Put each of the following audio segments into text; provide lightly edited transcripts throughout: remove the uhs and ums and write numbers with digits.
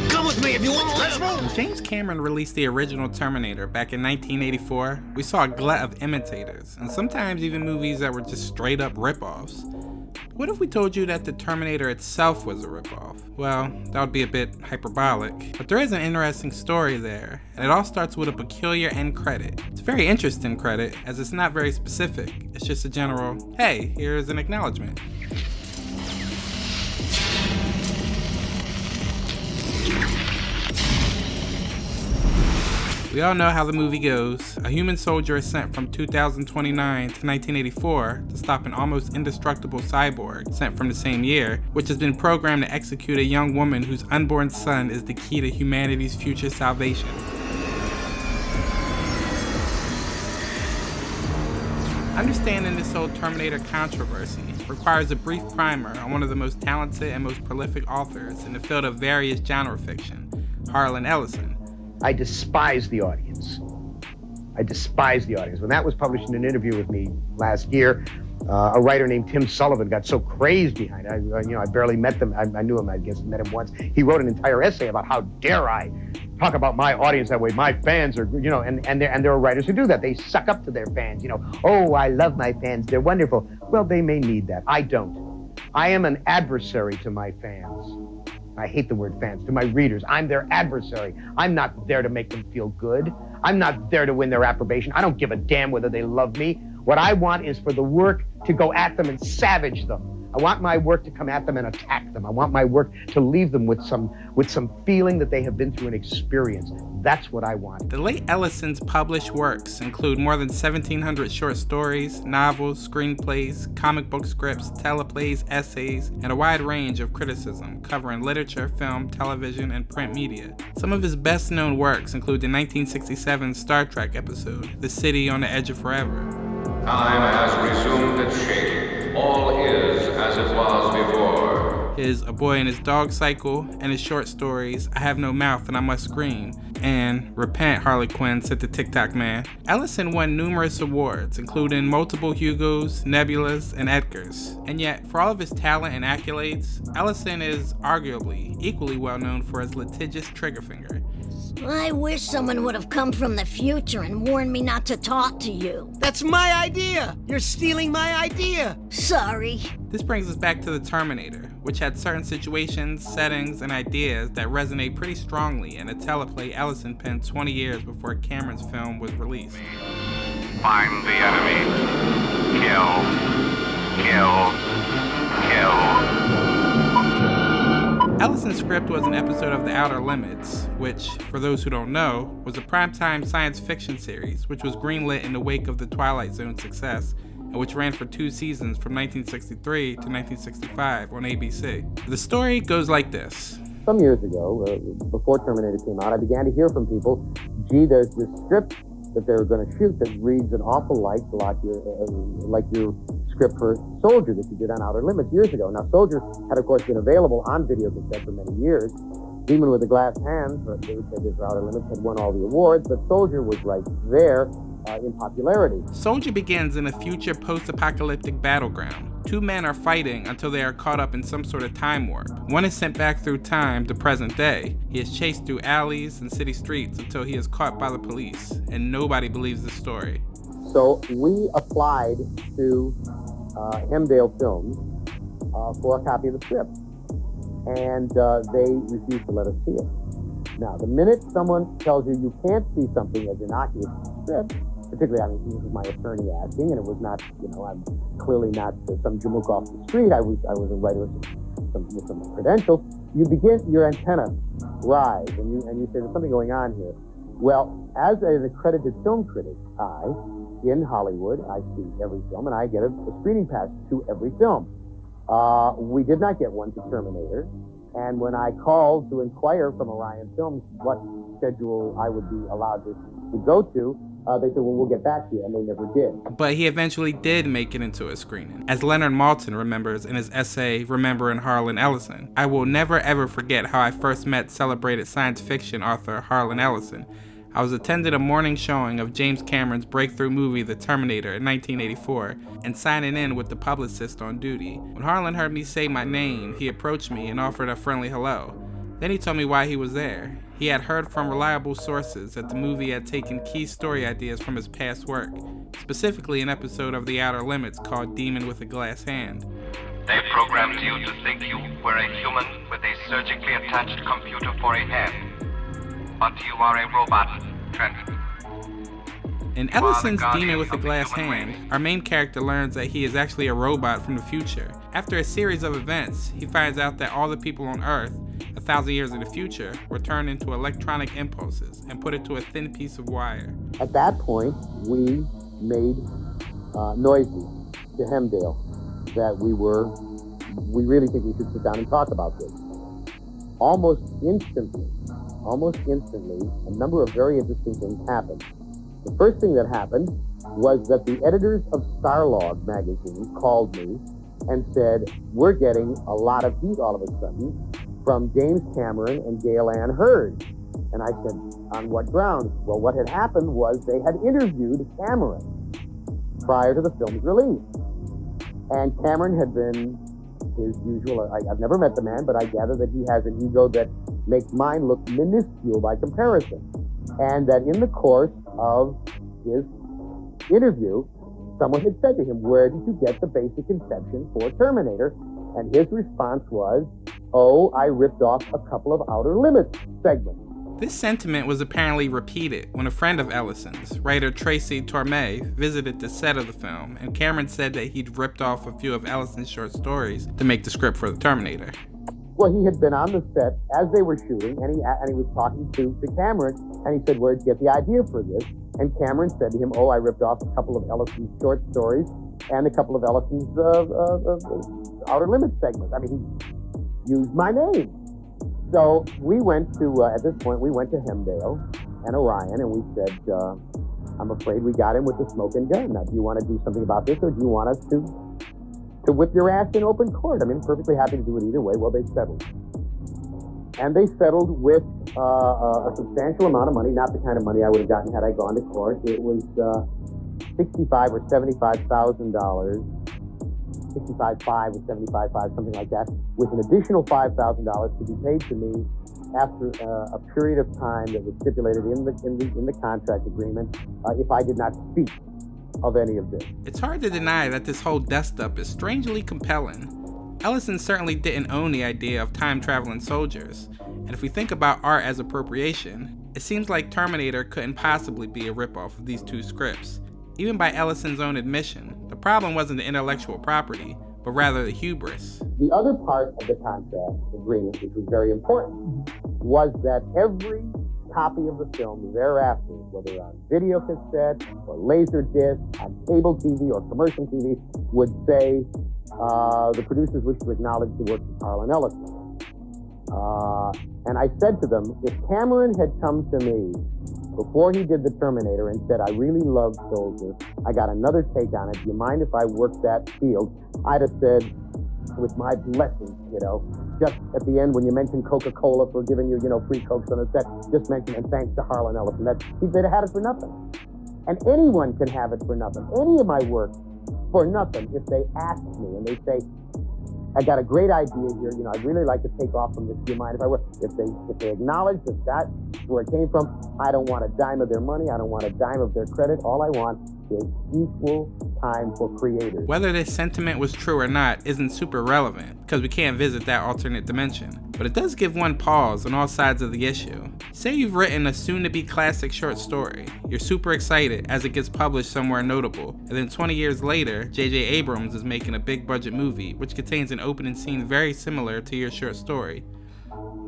Come with me if you want. Let's move. When James Cameron released the original Terminator back in 1984, we saw a glut of imitators, and sometimes even movies that were just straight up ripoffs. What if we told you that the Terminator itself was a ripoff? Well, that would be a bit hyperbolic, but there is an interesting story there, and it all starts with a peculiar end credit. It's a very interesting credit, as it's not very specific. It's just a general, hey, here's an acknowledgement. We all know how the movie goes. A human soldier is sent from 2029 to 1984 to stop an almost indestructible cyborg sent from the same year, which has been programmed to execute a young woman whose unborn son is the key to humanity's future salvation. Understanding this whole Terminator controversy requires a brief primer on one of the most talented and most prolific authors in the field of various genre fiction, Harlan Ellison. I despise the audience. I despise the audience. When that was published in an interview with me last year, a writer named Tim Sullivan got so crazed behind it. I barely met them. I knew him, I guess, met him once. He wrote an entire essay about how dare I talk about my audience that way. My fans are, and there are writers who do that. They suck up to their fans, Oh, I love my fans. They're wonderful. Well, they may need that. I don't. I am an adversary to my fans. I hate the word fans, to my readers. I'm their adversary. I'm not there to make them feel good. I'm not there to win their approbation. I don't give a damn whether they love me. What I want is for the work to go at them and savage them. I want my work to come at them and attack them. I want my work to leave them with some feeling that they have been through an experience. That's what I want. The late Ellison's published works include more than 1,700 short stories, novels, screenplays, comic book scripts, teleplays, essays, and a wide range of criticism covering literature, film, television, and print media. Some of his best-known works include the 1967 Star Trek episode, The City on the Edge of Forever. Time has resumed its shape. All is as it was before. His A Boy and His Dog cycle, and his short stories, I Have No Mouth and I Must Scream, and Repent, Harley Quinn, said the TikTok man. Ellison won numerous awards, including multiple Hugos, Nebulas, and Edgars. And yet, for all of his talent and accolades, Ellison is arguably equally well known for his litigious trigger finger. I wish someone would have come from the future and warned me not to talk to you. That's my idea. You're stealing my idea. Sorry. This brings us back to the Terminator, which had certain situations, settings, and ideas that resonate pretty strongly in a teleplay Ellison penned 20 years before Cameron's film was released. Find the enemy. Kill. Kill. Kill. Ellison's script was an episode of The Outer Limits, which, for those who don't know, was a primetime science fiction series which was greenlit in the wake of the Twilight Zone's success, and which ran for 2 seasons from 1963 to 1965 on ABC. The story goes like this. Some years ago, before Terminator came out, I began to hear from people, gee, there's this script that they're going to shoot that reads an awful lot like your script for Soldier that you did on Outer Limits years ago. Now, Soldier had, of course, been available on video cassette for many years. Demon with the Glass Hands, which I did for Outer Limits, had won all the awards, but Soldier was right there in popularity. Soldier begins in a future post-apocalyptic battleground. 2 men are fighting until they are caught up in some sort of time warp. One is sent back through time to present day. He is chased through alleys and city streets until he is caught by the police, and nobody believes the story. So we applied to Hemdale Films for a copy of the script, and they refused to let us see it. Now, the minute someone tells you you can't see something as innocuous as a script, particularly, this was my attorney asking, and it was not, I'm clearly not some jamook off the street. I was a writer with some credentials. You begin, your antenna rise, and you say, there's something going on here. Well, as an accredited film critic, in Hollywood, I see every film, and I get a screening pass to every film. We did not get one to Terminator, and when I called to inquire from Orion Films what schedule I would be allowed to go to, they said, well, we'll get back to you, and they never did. But he eventually did make it into a screening. As Leonard Maltin remembers in his essay, Remembering Harlan Ellison, I will never ever forget how I first met celebrated science fiction author Harlan Ellison. I was attending a morning showing of James Cameron's breakthrough movie The Terminator in 1984 and signing in with the publicist on duty. When Harlan heard me say my name, he approached me and offered a friendly hello. Then he told me why he was there. He had heard from reliable sources that the movie had taken key story ideas from his past work, specifically an episode of The Outer Limits called Demon with a Glass Hand. They programmed you to think you were a human with a surgically attached computer for a hand. But you are a robot, Trent. In Ellison's Demon with a Glass Hand, our main character learns that he is actually a robot from the future. After a series of events, he finds out that all the people on Earth, 1,000 years in the future, were turned into electronic impulses and put into a thin piece of wire. At that point, we made noises to Hemdale that we really think we should sit down and talk about this. Almost instantly, a number of very interesting things happened. The first thing that happened was that the editors of Starlog magazine called me and said, we're getting a lot of heat all of a sudden from James Cameron and Gail Ann Hurd. And I said, on what grounds? Well, what had happened was they had interviewed Cameron prior to the film's release. And Cameron had been his usual, I've never met the man, but I gather that he has an ego that makes mine look minuscule by comparison. And that in the course of his interview, someone had said to him, where did you get the basic conception for Terminator? And his response was, oh, I ripped off a couple of Outer Limits segments. This sentiment was apparently repeated when a friend of Ellison's, writer Tracy Torme, visited the set of the film, and Cameron said that he'd ripped off a few of Ellison's short stories to make the script for The Terminator. Well, he had been on the set as they were shooting, and he was talking to Cameron, and he said, where'd you get the idea for this? And Cameron said to him, oh, I ripped off a couple of Ellison's short stories and a couple of Ellison's Outer Limits segments. I mean, he used my name. So we went to, at this point, we went to Hemdale and Orion, and we said, I'm afraid we got him with the smoking gun. Now, do you want to do something about this, or do you want us to whip your ass in open court? I mean, perfectly happy to do it either way. Well, they settled. And they settled with a substantial amount of money, not the kind of money I would have gotten had I gone to court. It was $65,000 or $75,000, $65,500 or $75,500, something like that, with an additional $5,000 to be paid to me after a period of time that was stipulated in the contract agreement if I did not speak of any of this. It's hard to deny that this whole dust-up is strangely compelling. Ellison certainly didn't own the idea of time-traveling soldiers, and if we think about art as appropriation, it seems like Terminator couldn't possibly be a ripoff of these two scripts. Even by Ellison's own admission, the problem wasn't the intellectual property, but rather the hubris. The other part of the contract agreement, which was very important, was that every copy of the film thereafter, whether on video cassette or laser disc, on cable TV or commercial TV, would say the producers wish to acknowledge the work of Harlan Ellison. And I said to them, if Cameron had come to me before he did The Terminator and said, I really love Soldier, I got another take on it, do you mind if I work that field? I'd have said, with my blessing, just at the end when you mentioned Coca-Cola for giving you, free Cokes on the set, just mention and thanks to Harlan Ellison. They'd have had it for nothing. And anyone can have it for nothing. Any of my work for nothing if they ask me and they say, I got a great idea here, I'd really like to take off from this, do you mind if I work? If they acknowledge that that's where it came from, I don't want a dime of their money, I don't want a dime of their credit, all I want is equal time for creators. Whether this sentiment was true or not isn't super relevant, because we can't visit that alternate dimension. But it does give one pause on all sides of the issue. Say you've written a soon-to-be classic short story. You're super excited as it gets published somewhere notable, and then 20 years later, J.J. Abrams is making a big-budget movie which contains an opening scene very similar to your short story.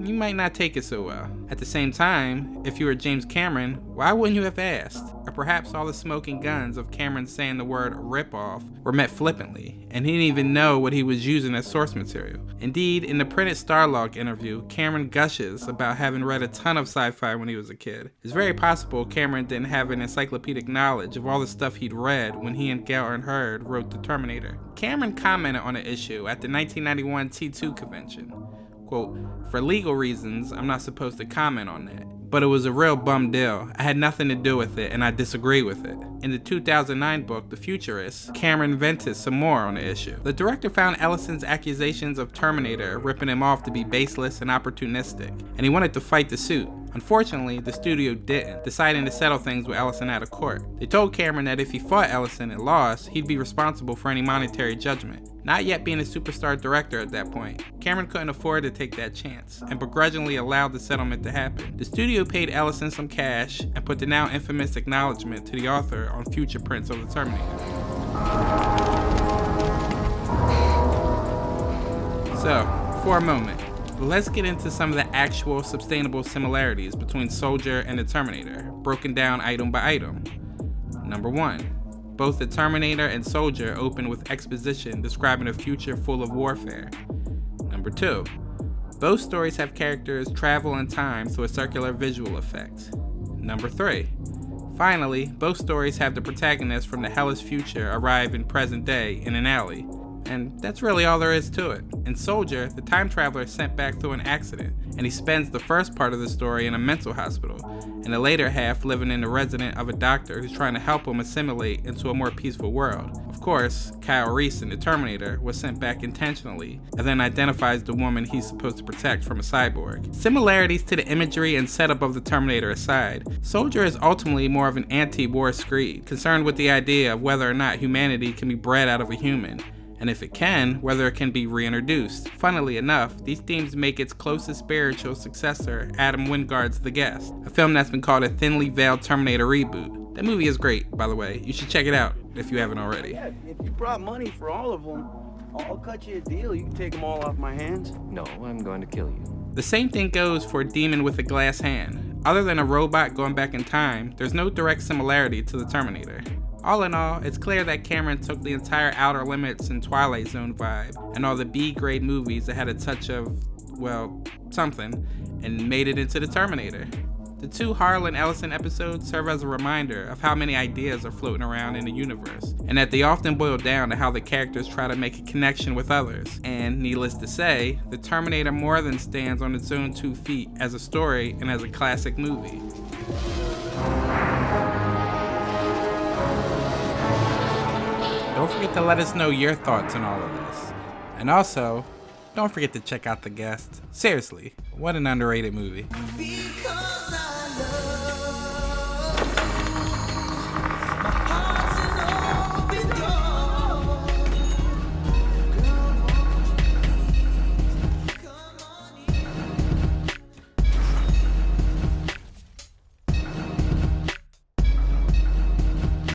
you might not take it so well. At the same time, if you were James Cameron, why wouldn't you have asked? Or perhaps all the smoking guns of Cameron saying the word rip-off were meant flippantly, and he didn't even know what he was using as source material. Indeed, in the printed Starlog interview, Cameron gushes about having read a ton of sci-fi when he was a kid. It's very possible Cameron didn't have an encyclopedic knowledge of all the stuff he'd read when he and Gale and Hurd wrote The Terminator. Cameron commented on the issue at the 1991 T2 convention. Quote, "For legal reasons, I'm not supposed to comment on that. But it was a real bum deal. I had nothing to do with it, and I disagree with it." In the 2009 book, The Futurist, Cameron vented some more on the issue. The director found Ellison's accusations of Terminator ripping him off to be baseless and opportunistic, and he wanted to fight the suit. Unfortunately, the studio didn't, deciding to settle things with Ellison out of court. They told Cameron that if he fought Ellison and lost, he'd be responsible for any monetary judgment. Not yet being a superstar director at that point, Cameron couldn't afford to take that chance, and begrudgingly allowed the settlement to happen. The studio paid Ellison some cash, and put the now infamous acknowledgement to the author on future prints of The Terminator. So, for a moment, let's get into some of the actual sustainable similarities between Soldier and the Terminator, broken down item by item. Number 1. Both the Terminator and Soldier open with exposition describing a future full of warfare. Number 2. Both stories have characters travel in time through a circular visual effect. Number 3. Finally, both stories have the protagonist from the hellish future arrive in present day in an alley. And that's really all there is to it. In Soldier, the time traveler is sent back through an accident, and he spends the first part of the story in a mental hospital, and the later half living in the residence of a doctor who's trying to help him assimilate into a more peaceful world. Of course, Kyle Reese in The Terminator was sent back intentionally, and then identifies the woman he's supposed to protect from a cyborg. Similarities to the imagery and setup of The Terminator aside, Soldier is ultimately more of an anti-war screed, concerned with the idea of whether or not humanity can be bred out of a human, and if it can, whether it can be reintroduced. Funnily enough, these themes make its closest spiritual successor Adam Wingard's The Guest, a film that's been called a thinly veiled Terminator reboot. That movie is great, by the way. You should check it out if you haven't already. Yeah, if you brought money for all of them, I'll cut you a deal. You can take them all off my hands. No, I'm going to kill you. The same thing goes for Demon with a Glass Hand. Other than a robot going back in time, there's no direct similarity to the Terminator. All in all, it's clear that Cameron took the entire Outer Limits and Twilight Zone vibe and all the B-grade movies that had a touch of, well, something, and made it into the Terminator. The 2 Harlan Ellison episodes serve as a reminder of how many ideas are floating around in the universe, and that they often boil down to how the characters try to make a connection with others. And needless to say, the Terminator more than stands on its own 2 feet as a story and as a classic movie. Don't forget to let us know your thoughts on all of this. And also, don't forget to check out The Guest. Seriously, what an underrated movie. Because